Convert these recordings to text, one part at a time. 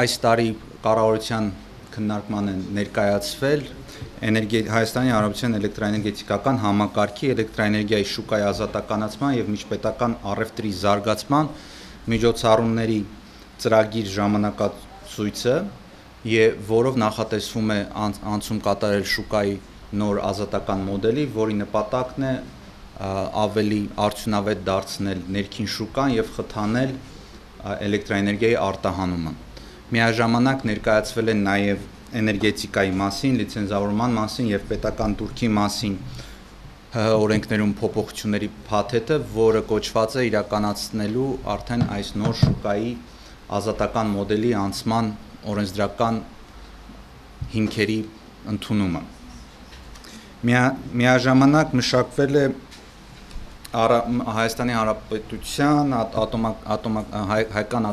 Այս տարի կառավարության քննարկման են ներկայացվել Հայաստանի Հանրապետության էլեկտրաէներգետիկական համակարգի էլեկտրաէներգիայի շուկայի ազատականացման եւ միջպետական առևտրի զարգացման միջոցառումների ծրագիր ժամանակացույցը, որով նախատեսվում է անցում կատարել շուկայի նոր ազատական մոդելի, որի նպատակն է ավելի արդյունավետ դարձնել ներքին շուկան եւ խթանել էլեկտրաէներգիայի արտահանումը։ Միաժամանակ ներկայացվել են նաև էներգետիկայի մասին, լիցենզավորման մասին եւ պետական դուրքի մասին օրենքներում փոփոխությունների փաթեթը, որը կոչված է իրականացնելու արդեն այս նոր շուկայի ազատական մոդելի անցման օրենսդրական հիմքերի ընդունումը։ Միաժամանակ մշակվել է Հայաստանի Հանրապետության հայկական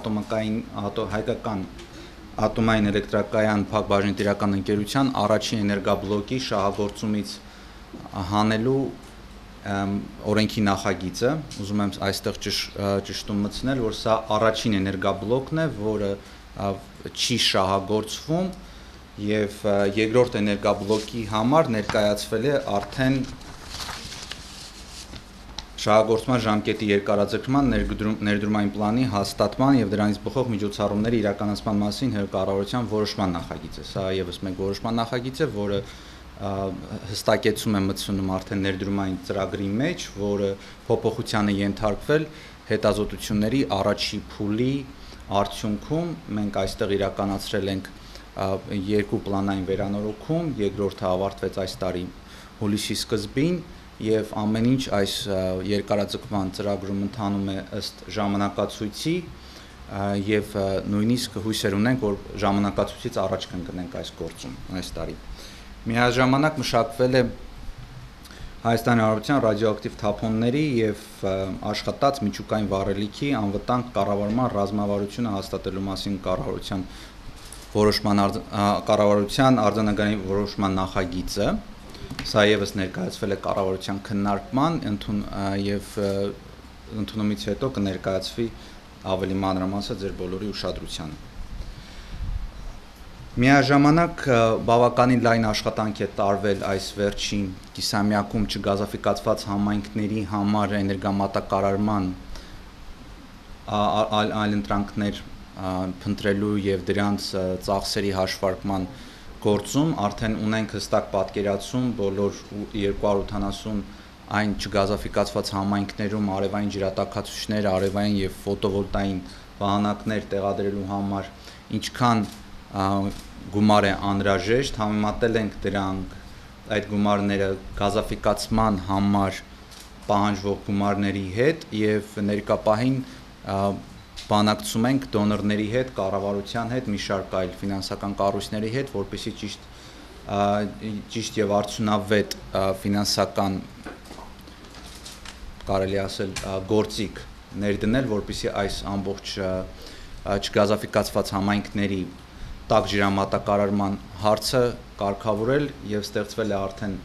ատոմային էլեկտրակայան Փակ բաժնետիրական ընկերության առաջին էներգաբլոկի շահագործումից հանելու օրենքի նախագիծը, ուզում եմ այստեղ ճշտում մտցնել, որ սա առաջին էներգաբլոկն է, որը չի շահագործվում եւ երկրորդ էներգաբլոկի համար ներկայացվել է արդեն շահագործման ժամկետի երկարաձգման ներդրումային պլանի հաստատման եւ դրանից բխող միջոցառումների իրականացման մասին կառավարության որոշման նախագիծը։ Սա եւս մեկ որոշման նախագիծ է, որը հստակեցում է մտցնում արդեն ներդրումային ծրագրի մեջ, որը փոփոխության է ենթարկվել հետազոտությունների առաջի փուլի արդյունքում։ Մենք այստեղ իրականացրել ենք երկու պլանային վերանորոգում, երկրորդը ավարտվեց այս տարի հուլիսի սկզբին եւ ամեն ինչ այս երկարաձգման ծրագրում ընթանում է ըստ ժամանակացույցի եւ նույնիսկ հույսեր ունենք, որ ժամանակացույցից առաջ կընկնենք այս գործում այս տարի։ Միաժամանակ մշակվել է Հայաստանի Հանրապետության ռադիոակտիվ թափոնների եւ աշխատած միջուկային վառելիքի անվտանգ կառավարման ռազմավարությունը հաստատելու մասին կառավարության արձանագրային որոշման նախագիծը։ Սա եւս ներկայացվել է կառավարության քննարկման եւ ընդունումից հետո կներկայացվի ավելի մանրամասը ձեր բոլորի ուշադրությանը։ Միաժամանակ բավականին լայն աշխատանք է տարվել այս վերջին կիսամյակում չգազաֆիկացված համայնքների համար էներգամատակարարման այլընտրանքներ փնտրելու եւ դրանց ծախսերի հաշվարկման գործում արդեն ունենք հստակ պատկերացում բոլոր 280 այն չգազաֆիկացված համայնքներում արևային ջրատաքացուցիչներ, արևային եւ ֆոտովոլտային վահանակներ տեղադրելու համար ինչքան գումար է անհրաժեշտ, համեմատել ենք դրանք այդ գումարները գազաֆիկացման համար պահանջվող գումարների հետ եւ ներկա պահին բանակցում ենք դոնորների հետ, կառավարության հետ, մի շարք այլ ֆինանսական կառույցների հետ, որպեսզի ճիշտ եւ արդյունավետ ֆինանսական կարելի ասել գործիք ներդնել, որպեսզի այս ամբողջ չգազաֆիկացված համայնքների տաք ջրամատակարարման հարցը կարգավորել եւ ստեղծվել է արդեն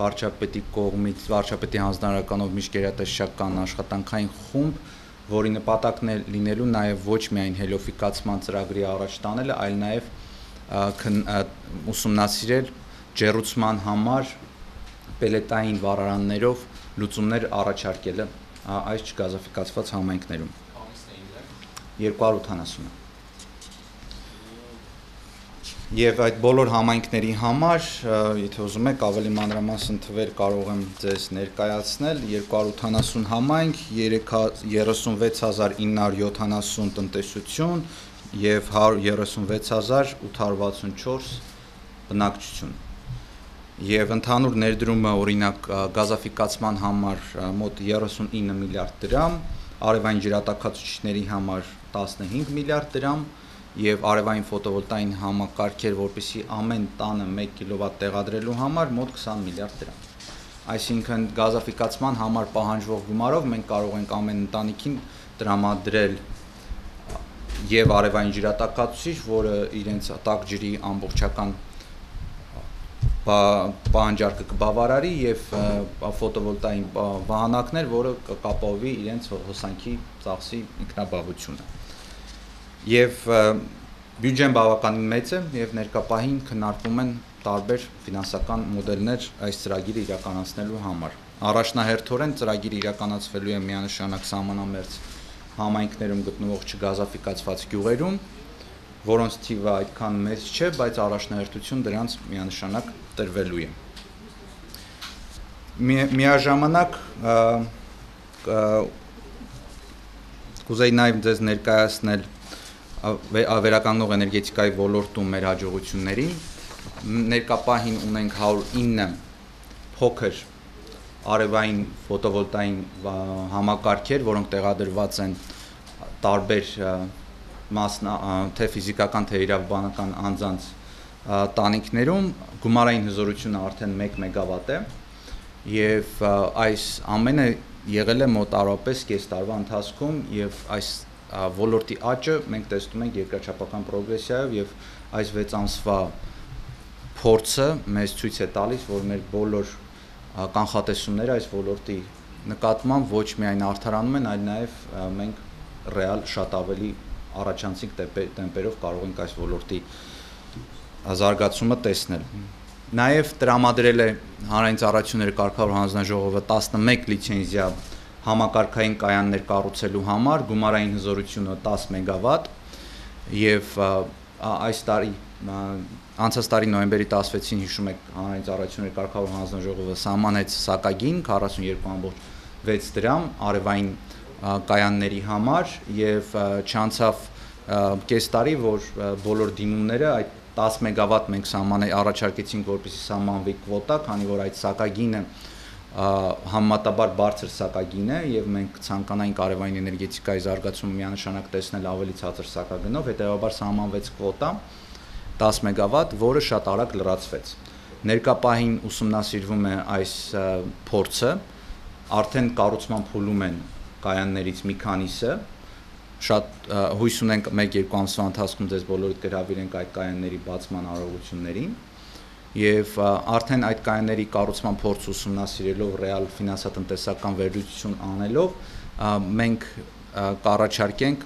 վարչապետի կողմից վարչապետի հանձնարարականով միջգերատեսչական աշխատանքային խումբ, որի նպատակն է լինելու նաև ոչ միայն հելիոֆիկացման ծրագրի առաջ տանելը, այլ նաև ուսումնասիրել ջեռուցման համար պելետային վառարաններով լուծումներ առաջարկելը այս չգազաֆիկացված համայնքներում։ 280-ը։ Եվ այդ բոլոր համայնքների համար, եթե ուզում եք ավելի մանրամասն թվեր կարող եմ ձեզ ներկայացնել, 280 համայնք, 36970 տնտեսություն եւ 136864 բնակչություն։ Եվ ընդհանուր ներդրումը օրինակ գազաֆիկացման համար մոտ 39 միլիարդ դրամ, արևային ջրատաքացուցիչների համար 15 միլիարդ դրամ եւ արևային ֆոտովոլտային համակարգեր, որպեսզի ամեն տանը 1 կիլովատ տեղադրելու համար մոտ 20 միլիարդ դրամ։ Այսինքն գազաֆիկացման համար պահանջվող գումարով մենք կարող ենք ամեն ընտանիքին տրամադրել եւ արևային ջրատաքացուցիչ, որը իրենց տաք ջրի ամբողջական պահանջարկը կբավարարի եւ ֆոտովոլտային վահանակներ, որը կապահովի իրենց հոսանքի ծախսի ինքնաբավությունը։ Եվ Բյուջեն բավականին մեծ է եւ ներկա պահին քննարկվում են տարբեր ֆինանսական մոդելներ այս ծրագիրը իրականացնելու համար։ Առաջնահերթորեն ծրագիրը իրականացվելու է միանշանակ սահմանամերձ համայնքներում գտնվող չգազաֆիկացված գյուղերում, որոնց թիվը այդքան մեծ չէ, բայց առաջնահերթություն դրանց միանշանակ տրվելու է։ Միաժամանակ կուզեի նաև ձեզ ներկայացնել վերականգնող էներգետիկայի ոլորտում մեր հաջողություններին։ Ներկա պահին ունենք 109 փոքր արևային ֆոտովոլտային համակարգեր, որոնք տեղադրված են տարբեր թե ֆիզիկական, թե իրավաբանական անձանց տանիքներում, գումարային հզորությունը արդեն 1 մեգավատ է, եւ այս ամենը եղել է մոտավորապես կես տարվա ընթացքում, եւ այս ոլորտի աճը մենք տեսնում ենք երկրաչափական պրոգրեսիայով, եւ այս 6 ամսվա փորձը մեզ ցույց է տալիս, որ մեր բոլոր կանխատեսումները այս ոլորտի նկատմամբ ոչ միայն արդարանում են, այլ նաեւ մենք ռեալ շատ ավելի առաջանցիկ տեմպերով կարող ենք այս ոլորտի զարգացումը տեսնել։ Նաև տրամադրել է հանրային ծառայությունների կարգավոր հանձնաժողովը 11 լիցենզիա համակարգային կայաններ կառուցելու համար, գումարային հզորությունը 10 մեգավատ, եւ այս տարի անցած տարի նոյեմբերի 16-ին հիշում եք հանրային ծառայությունների կարգավոր հանձնաժողովը սահմանեց սակագին 42.6 դրամ արևային կայանների համար, եւ չանցավ կես տարի, որ բոլոր դիմումները այդ 10 մեգավատ մենք առաջարկեցինք, որպեսզի սահմանվի կվոտա, քանի որ այդ սակագինը համեմատաբար բարձր սակագին է, եւ մենք ցանկանայինք արևային էներգետիկայի զարգացումը միանշանակ տեսնել ավելի ցածր սակագնով, հետեւաբար սահմանվեց կվոտա 10 մեգավատ, որը շատ արագ լրացվեց։ Ներկա պահին ուսումնասիրվում է այս փորձը, արդեն կառուցման փուլում են կայաններից մի քանիսը, շատ հույս ունենք 1-2 ամսվա ընթացքում ձեզ բոլորիդ կհրավիրենք այդ կայանների բացման արարողություններին, եւ արդեն այդ կայանների կառուցման փորձ ուսումնասիրելով, ռեալ ֆինանսատնտեսական վերլուծություն անելով, մենք կառաջարկենք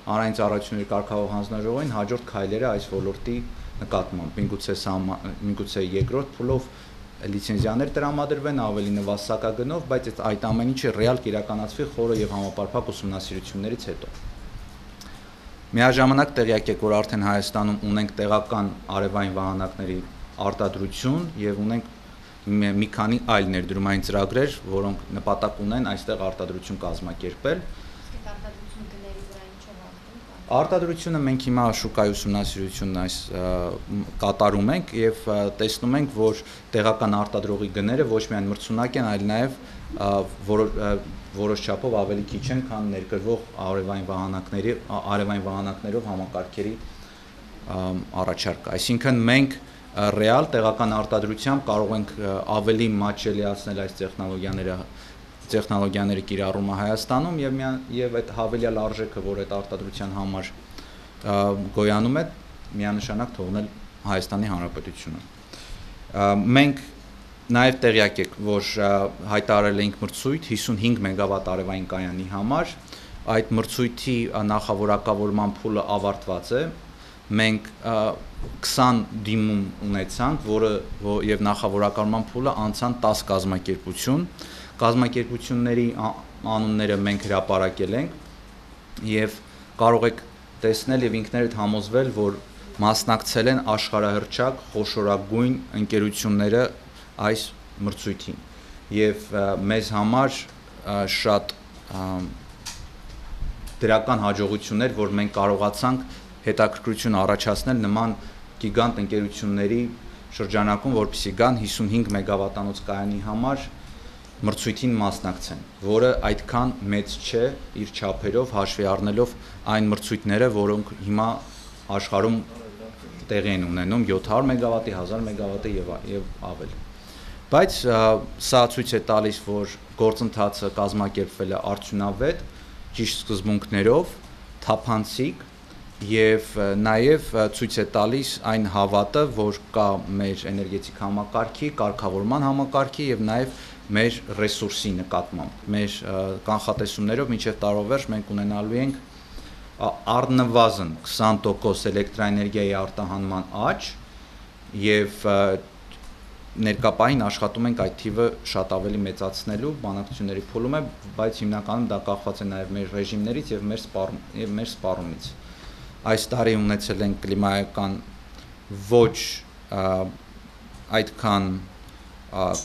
հանրային ծառայությունների կարգավոր հանձնաժողովին հաջորդ քայլերը այս ոլորտի նկատմամբ, միգուցե երկրորդ փուլով լիցենզիաներ տրամադրվեն ավելի նվազ սակագնով, բայց այդ ամեն ինչը ռեալ կիրականացվի խորը եւ համապարփակ ուսումնասիրություններից հետո։ Միաժամանակ տեղյակ եք, որ արդեն Հայաստանում ունենք տեղական արևային վահանակների արտադրություն եւ ունենք մի քանի այլ ներդրումային ծրագրեր, որոնք նպատակ ունեն այստեղ արտադրություն կազմակերպել։ Արտադրությունը մենք հիմա շուկայի ուսումնասիրությունն այս կատարում ենք եւ տեսնում ենք, որ տեղական արտադրողի գները ոչ միայն մրցունակ են, այլ նաեւ որոշ չափով ավելի քիչ են, քան ներկրվող արևային վահանակներով համակարգերի առաջարկը։ Այսինքն մենք ռեալ տեղական արտադրությամբ կարող ենք ավելի մատչելիացնել այս տեխնոլոգիաների կիրառումը Հայաստանում եւ այդ հավելյալ արժեքը, որ այդ արտադրության համար գոյանում է, միանշանակ թողնել Հայաստանի Հանրապետությունը։ Մենք նաեւ տեղյակ եք, որ հայտարարել ենք մրցույթ 55 մեգավատ արևային կայանի համար, այդ մրցույթի նախավորակավորման փուլը ավարտված է, մենք 20 դիմում ունեցանք, որը եւ նախավորակարգման փուլը անցան 10 կազմակերպությունների անունները մենք հրապարակել ենք եւ կարող եք տեսնել եւ ինքներդ համոզվել, որ մասնակցել են աշխարհահռչակ խոշորագույն ընկերությունները այս մրցույթին եւ մեզ համար շատ դրական հաջողություններ, որ մենք կարողացանք հետաքրքրություն առաջացնել նման գիգանտ ընկերությունների շրջանակում, որպեսզի գան 55 մեգավատանոց կայանի համար մրցույթին մասնակցեն, որը այդքան մեծ չէ իր չափերով, հաշվի առնելով այն մրցույթները, որոնք հիմա աշխարհում տեղի են ունենում 700 մեգավատի, 1000 մեգավատի եւ ավել։ Բայց սա ցույց է տալիս, որ գործընթացը կազմակերպվել է արդյունավետ, ճիշտ սկզբունքներով, թափանցիկ եւ նաեւ ցույց է տալիս այն հավատը, որ կա մեր էներգետիկ համակարգի, կարգավորման համակարգի եւ նաեւ մեր ռեսուրսի նկատմամբ։ Մեր կանխատեսումներով մինչեւ տարովերջ մենք ունենալու ենք առնվազն 20% էլեկտրաէներգիայի արտահանման աճ եւ ներկապային աշխատում ենք այդ թիվը շատ ավելի մեծացնելու, բանակցությունների փուլում է, բայց հիմնականում դա կախված է նաեւ մեր ռեժիմներից եւ մեր սպառումից։ Այս տարի ունեցել ենք կլիմայական ոչ այդքան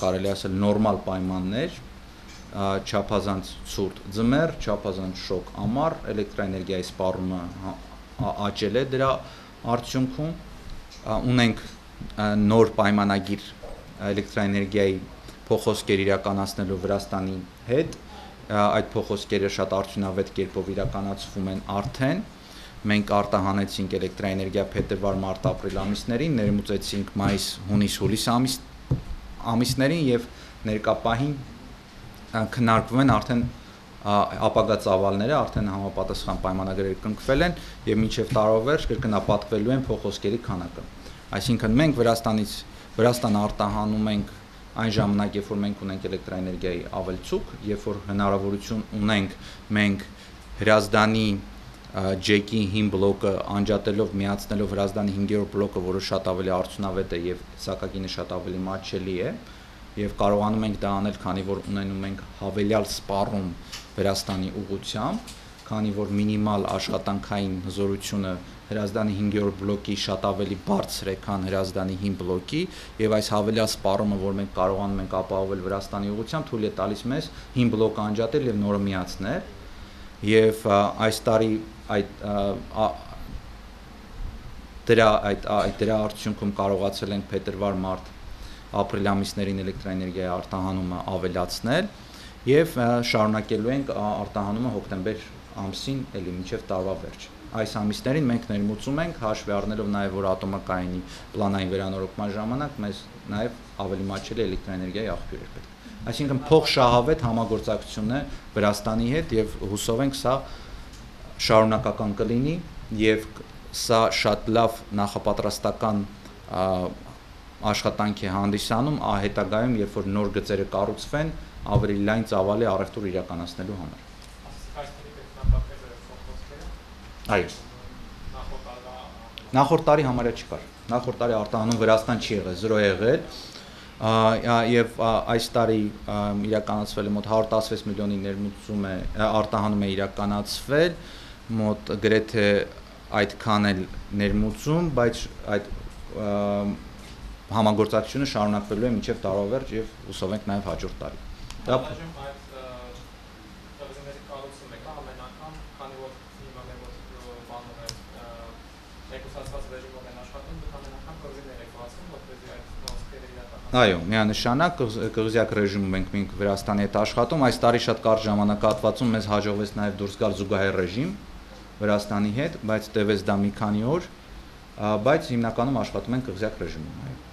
կարելի ասել նորմալ պայմաններ, չափազանց ցուրտ ձմեռ, չափազանց շոգ ամառ, էլեկտրաէներգիայի սպառումը աճել է դրա արդյունքում, ունենք նոր պայմանագիր էլեկտրաէներգիայի փոխոսկեր իրականացնելու Վրաստանի հետ, այդ փոխոսկերը շատ արդյունավետ կերպով իրականացվում են արդեն, մենք արտահանեցինք էլեկտրաէներգիա փետրվար, մարտ, ապրիլ ամիսներին, ներմուծեցինք մայիս, հունիս, հուլիս ամիսներին եւ ներկապահին քննարկվում են արդեն ապագա ծավալները, արդեն համապատասխան պայմանագրեր կնքվել են եւ մինչեւ տարովերջ կրկնապատկվելու են փոխոսկերի քանակը։ Այսինքն մենք Վրաստան արտահանում ենք այն ժամանակ, երբ որ մենք ունենք էլեկտրաէներգիայի ավելցուկ, երբ որ հնարավորություն ունենք մենք Հրազդանի ջեկի 5 բլոկը անջատելով միացնելով Հրազդանի 5-րդ բլոկը, որը շատ ավելի արդյունավետ է եւ սակագինը շատ ավելի մատչելի է, եւ կարողանում ենք դա անել, քանի որ ունենում ենք հավելյալ սպառում Վրաստանի ուղղությամբ, քանի որ մինիմալ աշխատանքային հզորությունը Հրազդանի 5-րդ բլոկի շատ ավելի բարձր է, քան Հրազդանի 5 բլոկի, եւ այս հավելյալ սպառումը, որ մենք կարողանում ենք ապահովել Վրաստանի ուղղությամբ, թույլ է տալիս մեզ 5 բլոկը անջատել եւ նորը միացնել, եւ այս տարի դրա արդյունքում կարողացել ենք փետրվար, մարտ, ապրիլ ամիսներին էլեկտրաէներգիայի արտահանումը ավելացնել եւ շարունակելու ենք արտահանումը հոկտեմբեր ամսին էլի մինչեւ տարվա վերջ։ Այս ամիսներին մենք ներմուծում ենք, հաշվի առնելով նաեւ որ ատոմակայանի պլանային վերանորոգման ժամանակ մեզ նաեւ ավելի մատչելի էլեկտրաէներգիայի աղբյուր էր պետք։ Այսինքն փոխշահավետ համագործակցություն է Վրաստանի հետ եւ հուսով ենք սա շարունակական կլինի եւ սա շատ լավ նախապատրաստական աշխատանք է հանդիսանում հետագայում, երբ որ նոր գծերը կառուցվեն, ավելի լայն ծավալի առևտուր իրականացնելու համար։ Այո։ Նախորդ տարի համարյա չկար։ Նախորդ տարի արտահանում Վրաստան չի եղել, 0 եղել, եւ այս տարի իրականացվել է մոտ 116 միլիոնի ներմուծում է արտահանում է իրականացվել, մոտ գրեթե այդքան էլ ներմուծում, բայց այդ համագործակցությունը շարունակվելու է մինչև տարվա վերջ եւ հուսով ենք նաեւ հաջորդ տարի։ Դա Այո, միանշանակ կղզյակ ռեժիմում ենք Վրաստանի հետ աշխատում, այս տարի շատ կարճ ժամանակահատվածում մեզ հաջողվեց նաեւ դուրս գալ զուգահեռ ռեժիմ Վրաստանի հետ, բայց տևեց դա մի քանի օր, բայց հիմնականում աշխատում ենք կղզյակ ռեժիմում, այո։